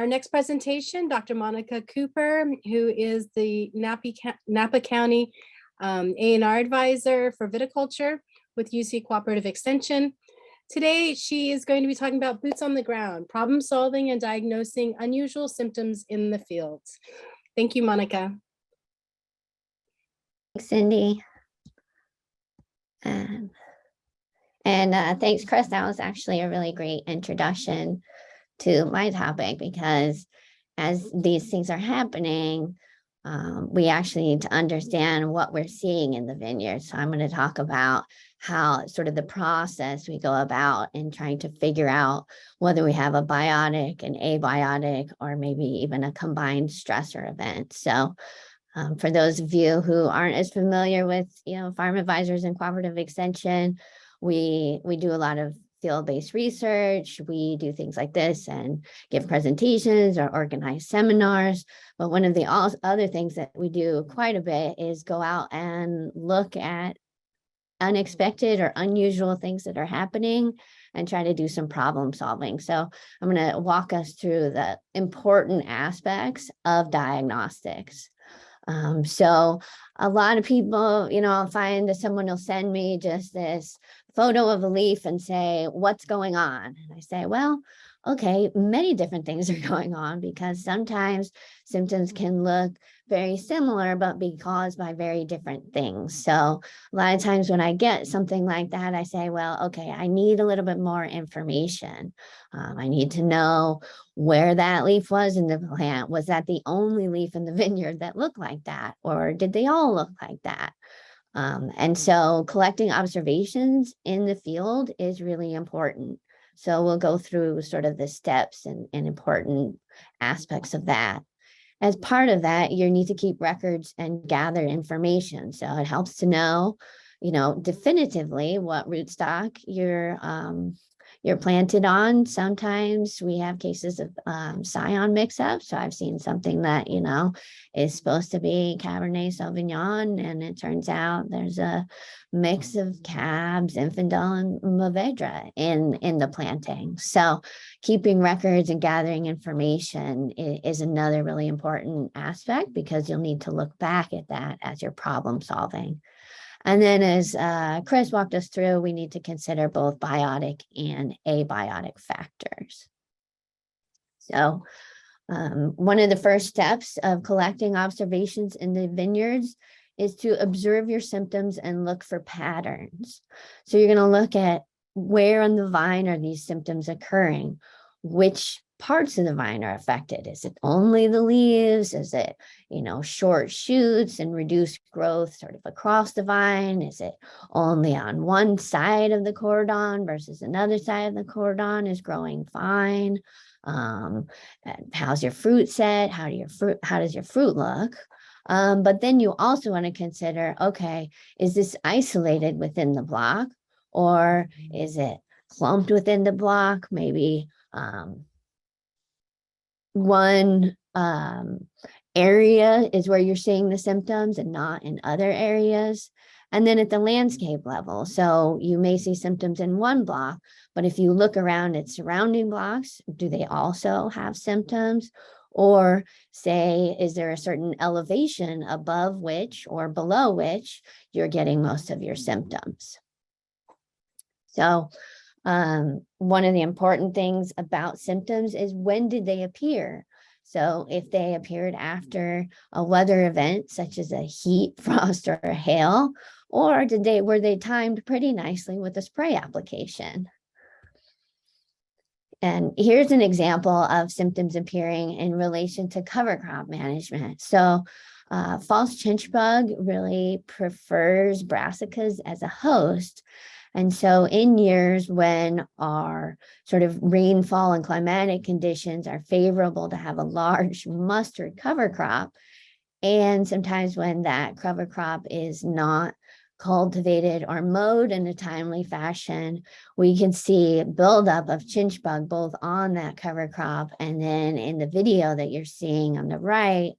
Our next presentation, Dr. Monica Cooper, who is the Napa County A&R advisor for viticulture with UC Cooperative Extension. Today, she is going to be talking about boots on the ground, problem solving and diagnosing unusual symptoms in the field. Thank you, Monica. Thanks, Cindy. Thanks, Chris. That was actually a really great introduction to my topic, because as these things are happening, we actually need to understand what we're seeing in the vineyard. So I'm going to talk about how sort of the process we go about in trying to figure out whether we have a biotic, an abiotic, or maybe even a combined stressor event. So for those of you who aren't as familiar with, farm advisors and cooperative extension, we do a lot of field-based research. We do things like this and give presentations or organize seminars. But one of the other things that we do quite a bit is go out and look at unexpected or unusual things that are happening and try to do some problem solving. So I'm going to walk us through the important aspects of diagnostics. So a lot of people, I'll find that someone will send me just this photo of a leaf and say, what's going on? And I say, well, okay, many different things are going on, because sometimes symptoms can look very similar, but be caused by very different things. So a lot of times when I get something like that, I say, well, okay, I need a little bit more information. I need to know where that leaf was in the plant. Was that the only leaf in the vineyard that looked like that? Or did they all look like that? And so collecting observations in the field is really important. So we'll go through sort of the steps and important aspects of that. As part of that, you need to keep records and gather information. So it helps to know, definitively what rootstock you're planted on. Sometimes we have cases of scion mix-up. So I've seen something that, is supposed to be Cabernet Sauvignon, and it turns out there's a mix of Cabs, Infidel, and Mourvedre in the planting. So keeping records and gathering information is another really important aspect, because you'll need to look back at that as you're problem solving. And then as Chris walked us through, we need to consider both biotic and abiotic factors. So one of the first steps of collecting observations in the vineyards is to observe your symptoms and look for patterns. So you're going to look at where on the vine are these symptoms occurring, which parts of the vine are affected. Is it only the leaves? Is it, short shoots and reduced growth sort of across the vine? Is it only on one side of the cordon versus another side of the cordon is growing fine? How's your fruit set? How does your fruit look? But then you also want to consider, okay, is this isolated within the block, or is it clumped within the block? Maybe one area is where you're seeing the symptoms and not in other areas. And then at the landscape level, so you may see symptoms in one block, but if you look around at surrounding blocks, do they also have symptoms? Or say, is there a certain elevation above which or below which you're getting most of your symptoms? So one of the important things about symptoms is, when did they appear? So if they appeared after a weather event, such as a heat, frost, or a hail, or were they timed pretty nicely with a spray application? And here's an example of symptoms appearing in relation to cover crop management. So false chinch bug really prefers brassicas as a host. And so in years when our sort of rainfall and climatic conditions are favorable to have a large mustard cover crop, and sometimes when that cover crop is not cultivated or mowed in a timely fashion, we can see buildup of chinch bug both on that cover crop, and then in the video that you're seeing on the right,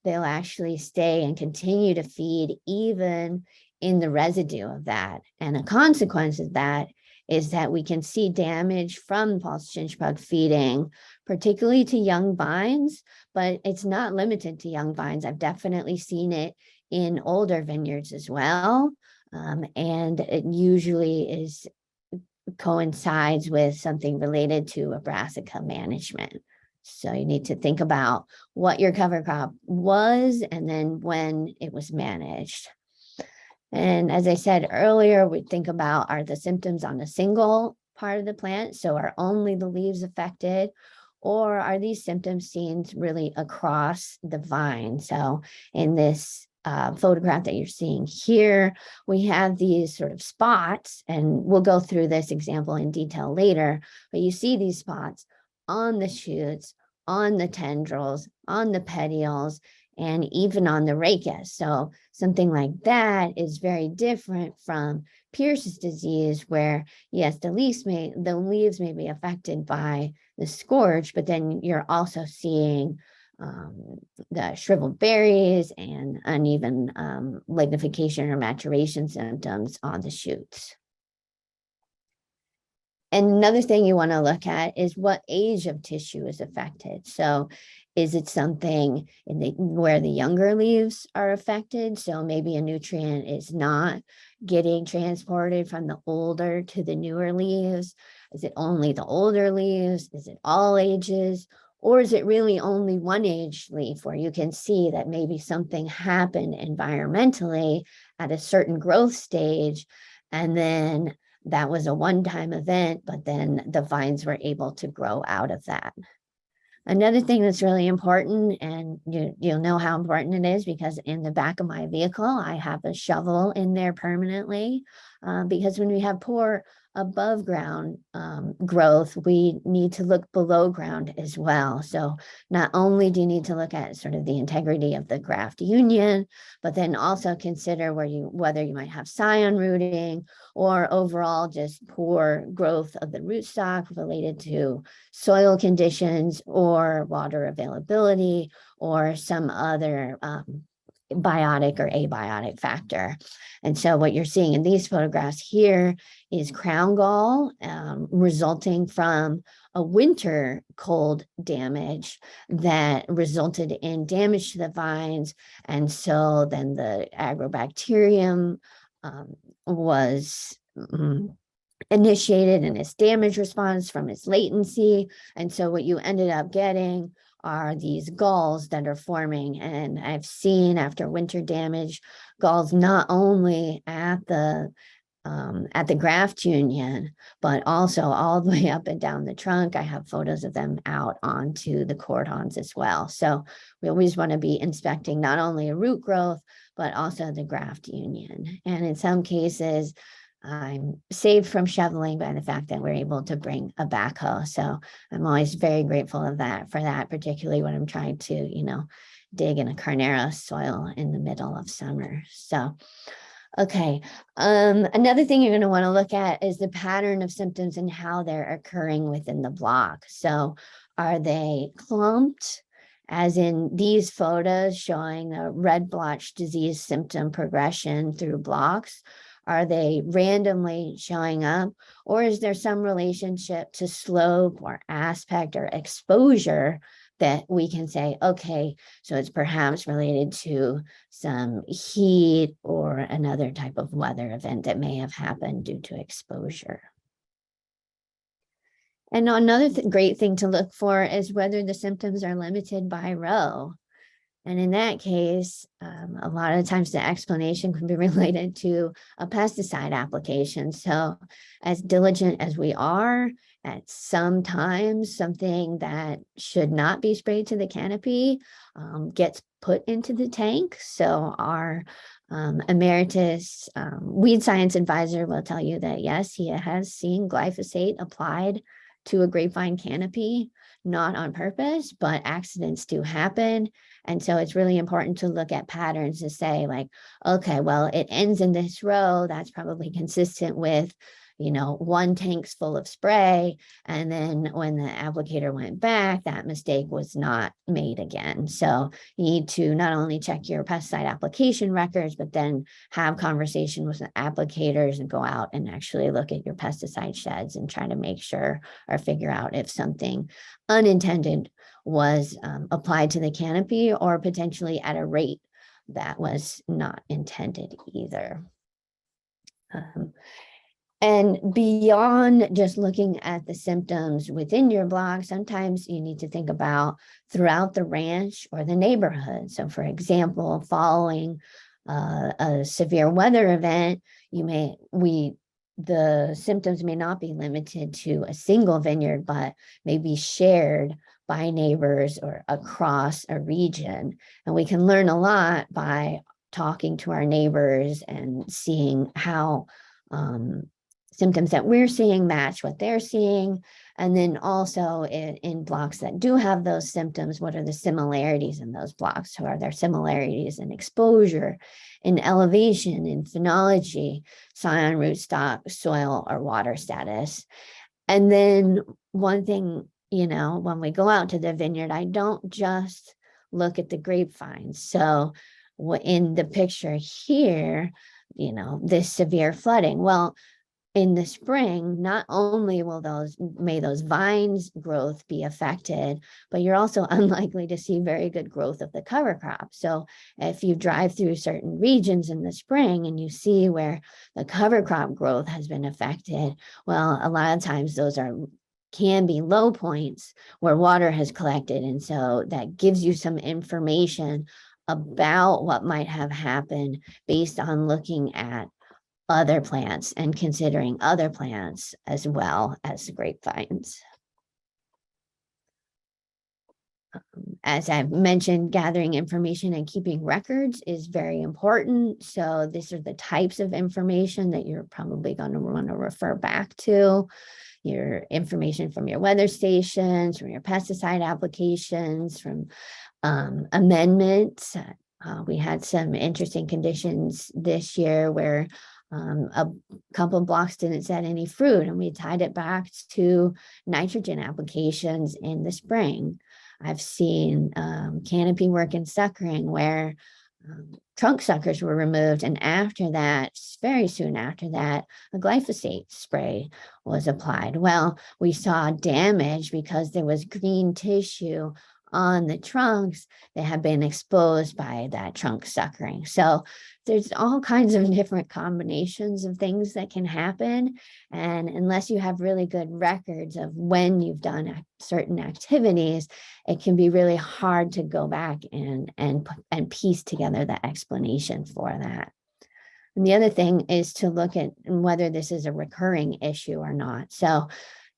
they'll actually stay and continue to feed even in the residue of that. And a consequence of that is that we can see damage from false chinch bug feeding, particularly to young vines, but it's not limited to young vines. I've definitely seen it in older vineyards as well. And it usually coincides with something related to a brassica management. So you need to think about what your cover crop was and then when it was managed. And as I said earlier, we think about, are the symptoms on a single part of the plant? So are only the leaves affected? Or are these symptoms seen really across the vine? So in this photograph that you're seeing here, we have these sort of spots, and we'll go through this example in detail later, but you see these spots on the shoots, on the tendrils, on the petioles, and even on the rachis. So something like that is very different from Pierce's disease, where yes, the leaves may be affected by the scorch, but then you're also seeing the shriveled berries and uneven lignification or maturation symptoms on the shoots. And another thing you want to look at is what age of tissue is affected. So is it something where the younger leaves are affected? So maybe a nutrient is not getting transported from the older to the newer leaves. Is it only the older leaves? Is it all ages? Or is it really only one age leaf where you can see that maybe something happened environmentally at a certain growth stage, and then that was a one-time event, but then the vines were able to grow out of that. Another thing that's really important, and you'll know how important it is because in the back of my vehicle, I have a shovel in there permanently, because when we have poor above ground growth, we need to look below ground as well. So not only do you need to look at sort of the integrity of the graft union, but then also consider whether you might have scion rooting or overall just poor growth of the rootstock related to soil conditions or water availability or some other biotic or abiotic factor. And so what you're seeing in these photographs here is crown gall resulting from a winter cold damage that resulted in damage to the vines. And so then the agrobacterium was initiated in its damage response from its latency. And so what you ended up getting are these galls that are forming. And I've seen after winter damage, galls not only at the graft union, but also all the way up and down the trunk. I have photos of them out onto the cordons as well. So we always want to be inspecting not only a root growth, but also the graft union. And in some cases, I'm saved from shoveling by the fact that we're able to bring a backhoe. So I'm always very grateful for that, particularly when I'm trying to, dig in a carnera soil in the middle of summer. So, okay. Another thing you're going to want to look at is the pattern of symptoms and how they're occurring within the block. So are they clumped? As in these photos showing a red blotch disease symptom progression through blocks. Are they randomly showing up, or is there some relationship to slope or aspect or exposure that we can say, okay, so it's perhaps related to some heat or another type of weather event that may have happened due to exposure? And another great thing to look for is whether the symptoms are limited by row. And in that case, a lot of times the explanation can be related to a pesticide application. So as diligent as we are, at sometimes something that should not be sprayed to the canopy gets put into the tank. So our emeritus weed science advisor will tell you that, yes, he has seen glyphosate applied to a grapevine canopy, not on purpose, but accidents do happen. And so it's really important to look at patterns to say like, okay, well, it ends in this row. That's probably consistent with, one tank's full of spray, and then when the applicator went back, that mistake was not made again. So you need to not only check your pesticide application records, but then have conversation with the applicators and go out and actually look at your pesticide sheds and try to make sure or figure out if something unintended was applied to the canopy, or potentially at a rate that was not intended either. And beyond just looking at the symptoms within your block, sometimes you need to think about throughout the ranch or the neighborhood. So for example, following a severe weather event, the symptoms may not be limited to a single vineyard, but may be shared by neighbors or across a region. And we can learn a lot by talking to our neighbors and seeing how symptoms that we're seeing match what they're seeing. And then also in blocks that do have those symptoms, what are the similarities in those blocks? So are there similarities in exposure, in elevation, in phenology, scion, rootstock, soil, or water status? And then one thing, when we go out to the vineyard, I don't just look at the grapevines. So in the picture here, this severe flooding. Well, in the spring, not only may those vines growth be affected, but you're also unlikely to see very good growth of the cover crop. So if you drive through certain regions in the spring and you see where the cover crop growth has been affected, well, a lot of times those can be low points where water has collected. And so that gives you some information about what might have happened based on looking at other plants and considering other plants as well as the grapevines. As I've mentioned, gathering information and keeping records is very important. So these are the types of information that you're probably going to want to refer back to. Your information from your weather stations, from your pesticide applications, from amendments. We had some interesting conditions this year where a couple of blocks didn't set any fruit, and we tied it back to nitrogen applications in the spring. I've seen canopy work and suckering where trunk suckers were removed, and after that, very soon after that, a glyphosate spray was applied. Well, we saw damage because there was green tissue on the trunks that have been exposed by that trunk suckering. So there's all kinds of different combinations of things that can happen. And unless you have really good records of when you've done certain activities, it can be really hard to go back and piece together the explanation for that. And the other thing is to look at whether this is a recurring issue or not. So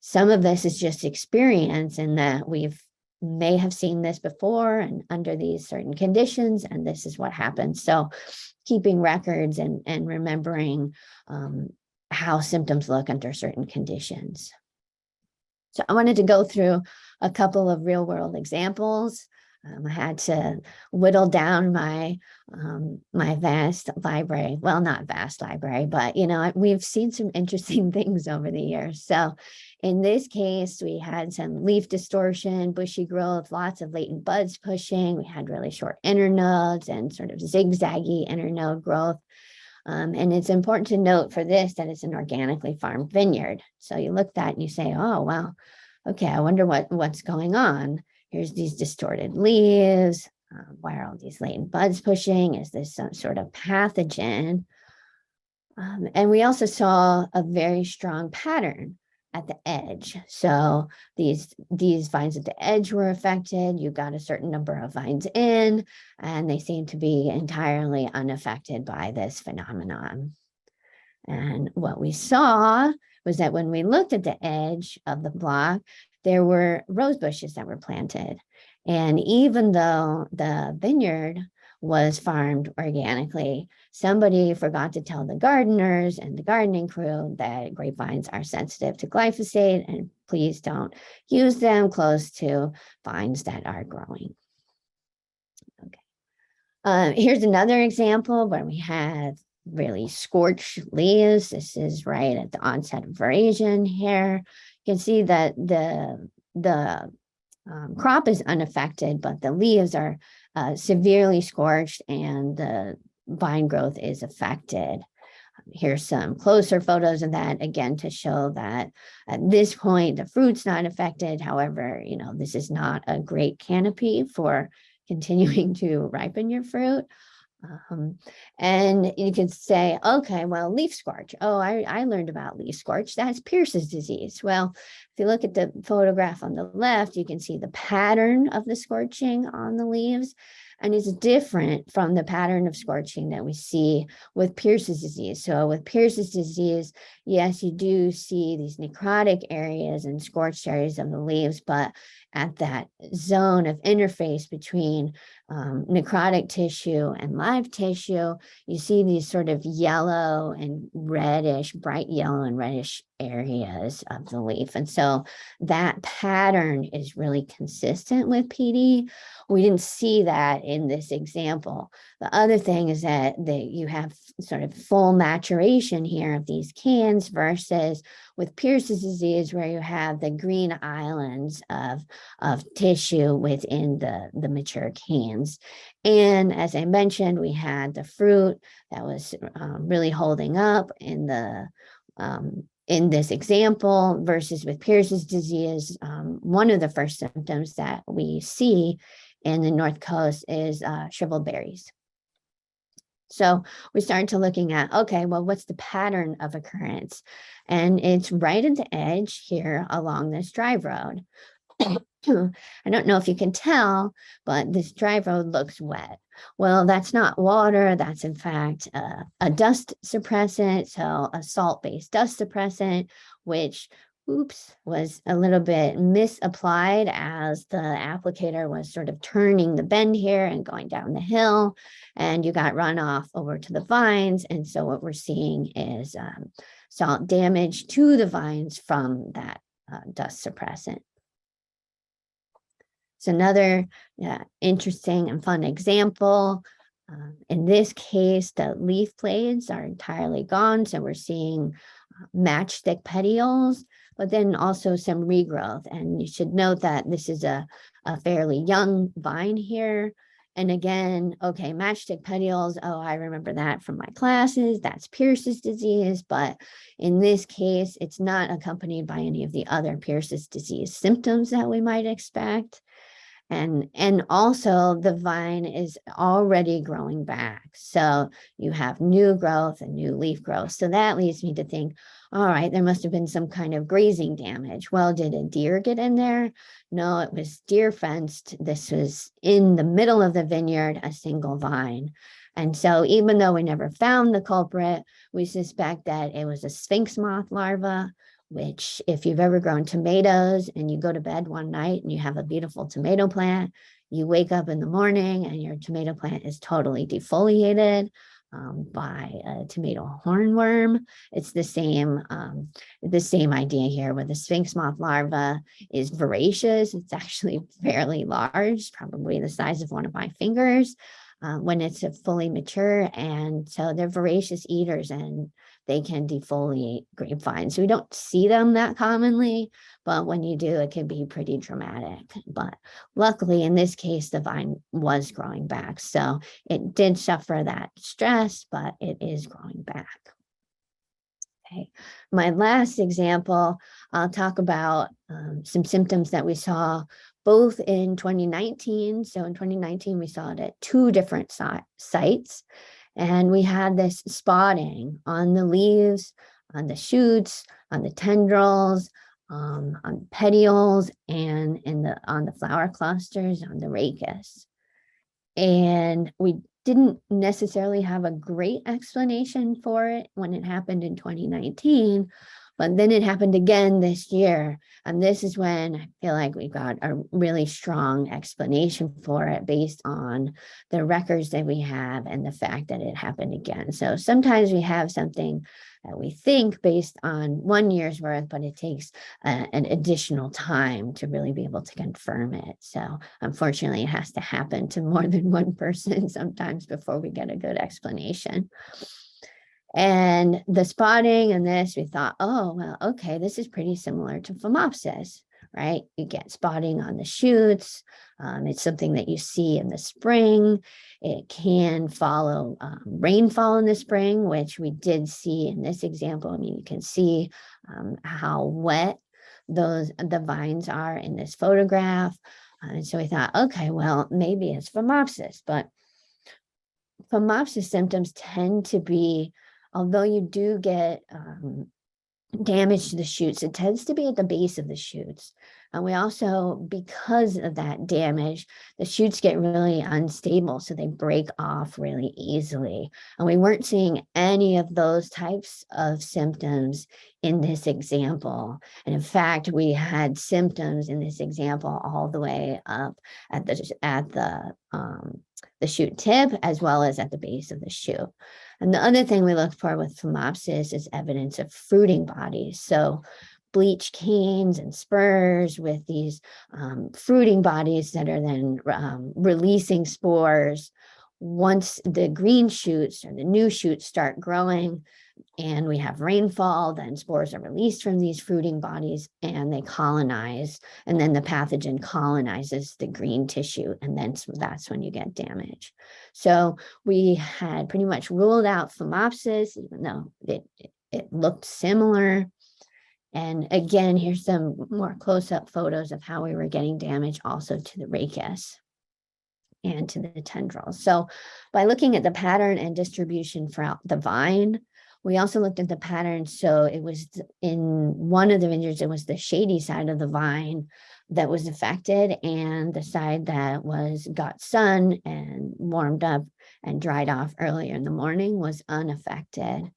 some of this is just experience in that may have seen this before and under these certain conditions, and this is what happens. So keeping records and remembering how symptoms look under certain conditions. So I wanted to go through a couple of real world examples. I had to whittle down my vast library. Well, not vast library, but we've seen some interesting things over the years. So in this case, we had some leaf distortion, bushy growth, lots of latent buds pushing. We had really short internodes and sort of zigzaggy internode growth. And it's important to note for this that it's an organically farmed vineyard. So you look at that and you say, oh, well, okay, I wonder what's going on. Here's these distorted leaves. Why are all these latent buds pushing? Is this some sort of pathogen? And we also saw a very strong pattern at the edge. So these vines at the edge were affected. You got a certain number of vines in, and they seem to be entirely unaffected by this phenomenon. And what we saw was that when we looked at the edge of the block, there were rose bushes that were planted. And even though the vineyard was farmed organically, somebody forgot to tell the gardeners and the gardening crew that grapevines are sensitive to glyphosate, and please don't use them close to vines that are growing. Okay. Here's another example where we have really scorched leaves. This is right at the onset of veraison here. You can see that the crop is unaffected, but the leaves are severely scorched and the vine growth is affected. Here's some closer photos of that, again, to show that at this point, the fruit's not affected. However, this is not a great canopy for continuing to ripen your fruit. And you could say, okay, well, leaf scorch. Oh, I learned about leaf scorch. That's Pierce's disease. Well, if you look at the photograph on the left, you can see the pattern of the scorching on the leaves. And it's different from the pattern of scorching that we see with Pierce's disease. So with Pierce's disease, yes, you do see these necrotic areas and scorched areas of the leaves, but at that zone of interface between necrotic tissue and live tissue, you see these sort of yellow and reddish, bright yellow and reddish areas of the leaf. And so that pattern is really consistent with PD. We didn't see that in this example. The other thing is that you have sort of full maturation here of these cans versus with Pierce's disease, where you have the green islands of tissue within the mature cans. And as I mentioned, we had the fruit that was really holding up in this example versus with Pierce's disease. One of the first symptoms that we see in the North Coast is shriveled berries. So we started to looking at, okay, well, what's the pattern of occurrence? And it's right at the edge here along this drive road. I don't know if you can tell, but this drive road looks wet. Well, that's not water. That's in fact a dust suppressant, so a salt-based dust suppressant, which was a little bit misapplied as the applicator was sort of turning the bend here and going down the hill, and you got runoff over to the vines. And so what we're seeing is salt damage to the vines from that dust suppressant. It's another interesting and fun example. In this case, the leaf blades are entirely gone, so we're seeing matchstick petioles, but then also some regrowth. And you should note that this is a fairly young vine here. And again, okay, matchstick petioles, oh, I remember that from my classes. That's Pierce's disease. But in this case, it's not accompanied by any of the other Pierce's disease symptoms that we might expect. And also the vine is already growing back. So you have new growth and new leaf growth. So that leads me to think, all right, there must have been some kind of grazing damage. Well, did a deer get in there? No, it was deer fenced. This was in the middle of the vineyard, a single vine. And so even though we never found the culprit, we suspect that it was a Sphinx moth larva, which if you've ever grown tomatoes and you go to bed one night and you have a beautiful tomato plant, you wake up in the morning and your tomato plant is totally defoliated by a tomato hornworm. It's the same idea here, where the Sphinx moth larva is voracious. It's actually fairly large, probably the size of one of my fingers when it's fully mature. And so they're voracious eaters and they can defoliate grapevines. We don't see them that commonly, but when you do, it can be pretty dramatic. But luckily, in this case, the vine was growing back. So it did suffer that stress, but it is growing back. Okay, my last example, I'll talk about some symptoms that we saw both in 2019. So in 2019, we saw it at 2 different sites. And we had this spotting on the leaves, on the shoots, on the tendrils, on petioles, and on the flower clusters, on the rachis. And we didn't necessarily have a great explanation for it when it happened in 2019, but then it happened again this year. And this is when I feel like we got a really strong explanation for it based on the records that we have and the fact that it happened again. So sometimes we have something that we think based on 1 year's worth, but it takes an additional time to really be able to confirm it. So unfortunately, it has to happen to more than one person sometimes before we get a good explanation. And the spotting and this, we thought, oh, well, okay, this is pretty similar to phomopsis, right? You get spotting on the shoots. It's something that you see in the spring. It can follow rainfall in the spring, which we did see in this example. I mean, you can see how wet the vines are in this photograph. And so we thought, okay, well, maybe it's phomopsis, but phomopsis symptoms tend to be, although you do get damage to the shoots, it tends to be at the base of the shoots. And we also, because of that damage, the shoots get really unstable, so they break off really easily. And we weren't seeing any of those types of symptoms in this example. And in fact, we had symptoms in this example all the way up at the shoot tip, as well as at the base of the shoot. And the other thing we look for with phomopsis is evidence of fruiting bodies. So bleach canes and spurs with these fruiting bodies that are then releasing spores. Once the green shoots or the new shoots start growing and we have rainfall, then spores are released from these fruiting bodies and they colonize, and then the pathogen colonizes the green tissue, and then that's when you get damage. So we had pretty much ruled out phomopsis, even though it looked similar. And again, here's some more close-up photos of how we were getting damage also to the rachis and to the tendrils. So by looking at the pattern and distribution throughout the vine, we also looked at the pattern. So it was in one of the vineyards, it was the shady side of the vine that was affected, and the side that got sun and warmed up and dried off earlier in the morning was unaffected.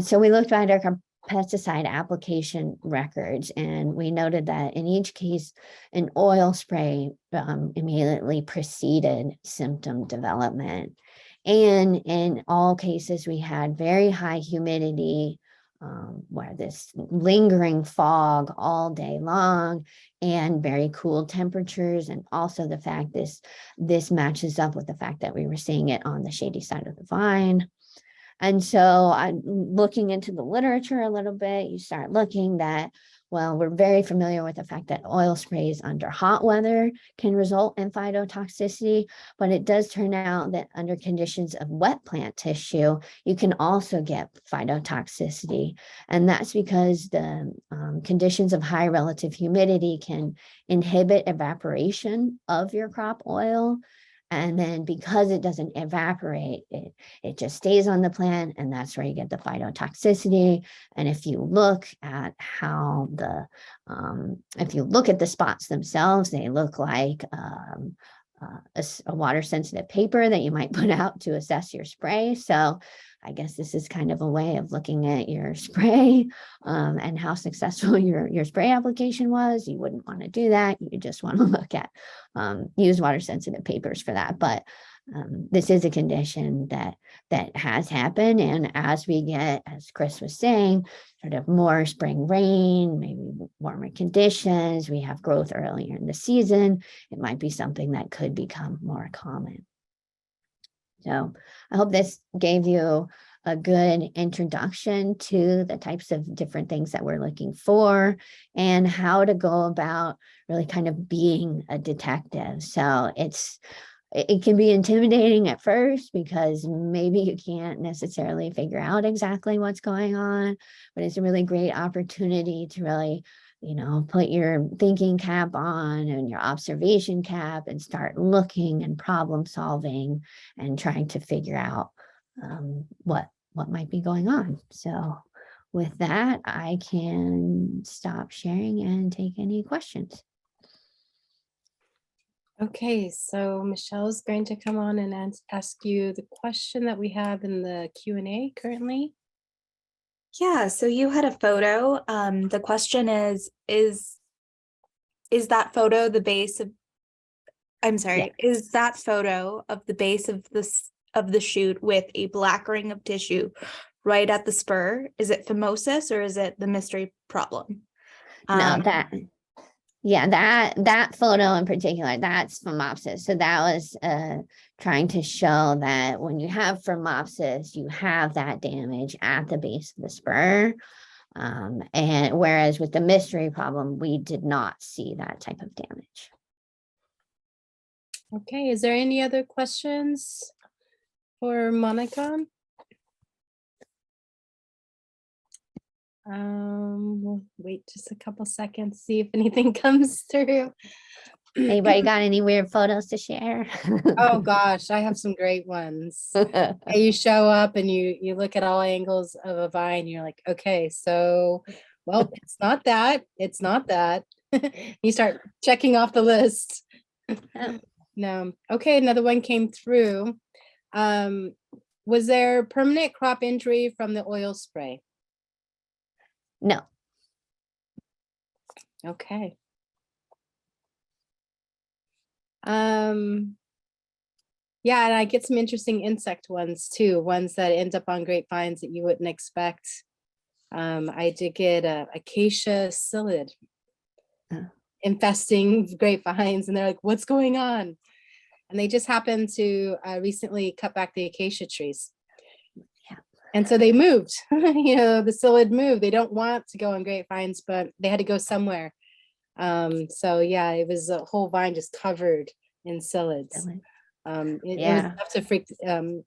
So we looked at our pesticide application records, and we noted that in each case, an oil spray immediately preceded symptom development. And in all cases, we had very high humidity, where this lingering fog all day long, and very cool temperatures. And also the fact this matches up with the fact that we were seeing it on the shady side of the vine. And so I'm looking into the literature a little bit. You start looking that, well, we're very familiar with the fact that oil sprays under hot weather can result in phytotoxicity, but it does turn out that under conditions of wet plant tissue, you can also get phytotoxicity. And that's because the conditions of high relative humidity can inhibit evaporation of your crop oil. And then because it doesn't evaporate, it just stays on the plant, and that's where you get the phytotoxicity. And if you look at how if you look at the spots themselves, they look like a water sensitive paper that you might put out to assess your spray. So I guess this is kind of a way of looking at your spray and how successful your spray application was. You wouldn't want to do that. You just want to look at use water sensitive papers for that. But this is a condition that has happened. And as we get, as Chris was saying, sort of more spring rain, maybe warmer conditions, we have growth earlier in the season, it might be something that could become more common. So I hope this gave you a good introduction to the types of different things that we're looking for and how to go about really kind of being a detective. So it can be intimidating at first because maybe you can't necessarily figure out exactly what's going on, but it's a really great opportunity to really, put your thinking cap on and your observation cap and start looking and problem solving and trying to figure out what might be going on. So with that, I can stop sharing and take any questions. Okay, so Michelle's going to come on and ask you the question that we have in the Q&A currently. Yeah, so you had a photo. The question is that photo the base of, I'm sorry, Yeah. is that photo of the base of the shoot with a black ring of tissue right at the spur? Is it phimosis or is it the mystery problem? No, Yeah, that photo in particular, that's phomopsis. So that was trying to show that when you have phomopsis, you have that damage at the base of the spur. And whereas with the mystery problem, we did not see that type of damage. Okay, is there any other questions for Monica? We'll wait just a couple seconds, see if anything comes through. Anybody got any weird photos to share? Oh gosh, I have some great ones. You show up and you look at all angles of a vine, you're like, okay, so, well, it's not that, it's not that. You start checking off the list. No, okay, another one came through. Was there permanent crop injury from the oil spray? No. Okay. Yeah, and I get some interesting insect ones too, ones that end up on grapevines that you wouldn't expect. I did get a acacia psyllid infesting grapevines, and they're like, what's going on? And they just happened to recently cut back the acacia trees. Yeah. And so they moved, you know, the psyllid moved. They don't want to go on grapevines, but they had to go somewhere. So yeah, it was a whole vine just covered in psyllids. It was enough to freak the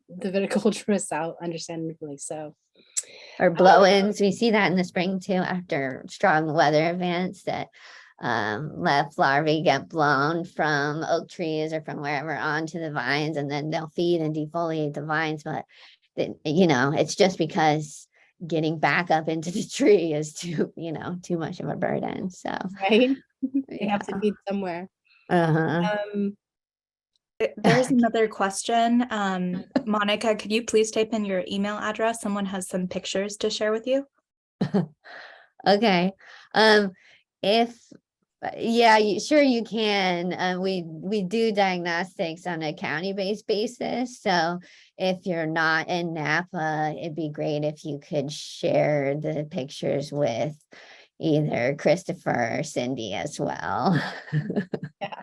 viticulturists out, understandably so. Or blow-ins, we see that in the spring too, after strong weather events that left larvae get blown from oak trees or from wherever onto the vines, and then they'll feed and defoliate the vines. But you know, it's just because getting back up into the tree is too much of a burden. So right, they have to feed somewhere. There's another question. Monica, could you please type in your email address? Someone has some pictures to share with you. Okay. Sure you can. We do diagnostics on a county-based basis. So if you're not in Napa, it'd be great if you could share the pictures with either Christopher or Cindy as well. Yeah.